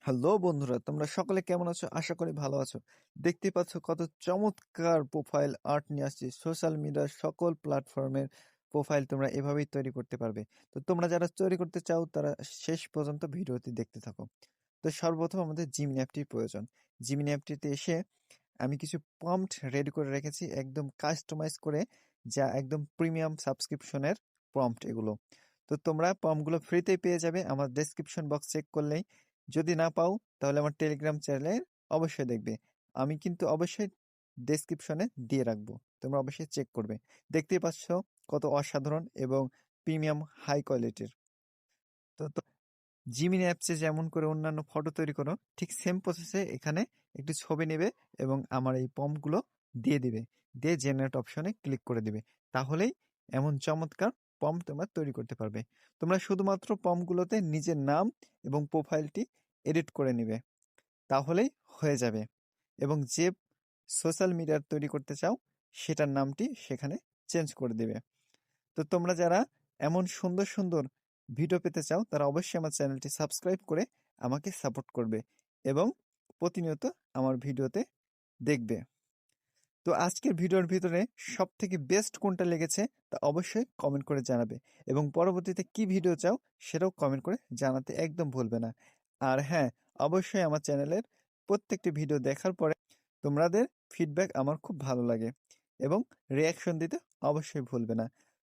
Hello বন্ধুরা, তোমরা সকলে কেমন আছো? আশা করি ভালো আছো। দেখতেই পাচ্ছ কত চমৎকার প্রোফাইল আর্ট নিয়ে আসছি। সোশ্যাল মিডিয়ার সকল প্ল্যাটফর্মের প্রোফাইল তোমরা এভাবেই তৈরি করতে পারবে। তো তোমরা যারা তৈরি করতে চাও তারা শেষ পর্যন্ত ভিডিওটি দেখতে থাকো। তো সর্বপ্রথম আমাদের জিমিনি অ্যাপটির প্রয়োজন। জিমিনি অ্যাপটিতে এসে আমি কিছু প্রম্পট রেডি করে রেখেছি, একদম কাস্টমাইজ করে, যা একদম প্রিমিয়াম সাবস্ক্রিপশনের প্রম্পট এগুলো। তো তোমরা প্রম্পটগুলো ফ্রিতেই পেয়ে যাবে আমার ডেসক্রিপশন বক্স চেক করলেই। যদি না পাও তাহলে আমার টেলিগ্রাম চ্যানেলে অবশ্যই দেখবে। আমি কিন্তু অবশ্যই ডেসক্রিপশনে দিয়ে রাখবো, তোমরা অবশ্যই চেক করবে। দেখতেই পাচ্ছ কত অসাধারণ এবং প্রিমিয়াম হাই কোয়ালিটির। তো জিমিনি অ্যাপসে যেমন করে অন্যান্য ফটো তৈরি করো, ঠিক সেম প্রসেসে এখানে একটি ছবি নেবে এবং আমার এই প্রম্পটগুলো দিয়ে দিবে, দিয়ে জেনারেট অপশনে ক্লিক করে দিবে। তাহলেই এমন চমৎকার প্রম্পট তোমরা তৈরি করতে পারবে। তোমরা শুধুমাত্র প্রম্পটগুলোতে নিজের নাম এবং প্রোফাইলটি এডিট করে নিবে, তাহলেই হয়ে যাবে। এবং যে সোশ্যাল মিডিয়ার তৈরি করতে চাও সেটার নামটি সেখানে চেঞ্জ করে দিবে। তো তোমরা যারা এমন সুন্দর সুন্দর ভিডিও পেতে চাও তারা অবশ্যই আমার চ্যানেলটি সাবস্ক্রাইব করে আমাকে সাপোর্ট করবে এবং প্রতিনিয়ত আমার ভিডিওতে দেখবে। তো আজকের ভিডিওর ভিতরে সব থেকে বেস্ট কোনটা লেগেছে তা অবশ্যই কমেন্ট করে জানাবে, এবং পরবর্তীতে কি ভিডিও চাও সেটাও কমেন্ট করে জানাতে একদম ভুলবে না। আর হ্যাঁ, অবশ্যই আমার চ্যানেলের প্রত্যেকটি ভিডিও দেখার পরে তোমাদের ফিডব্যাক আমার খুব ভালো লাগে এবং রিয়াকশন দিতে অবশ্যই ভুলবে না।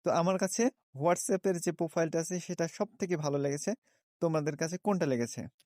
তো আমার কাছে হোয়াটসঅ্যাপের যে প্রোফাইলটা আছে সেটা সব থেকে ভালো লেগেছে। তোমাদের কাছে কোনটা লেগেছে?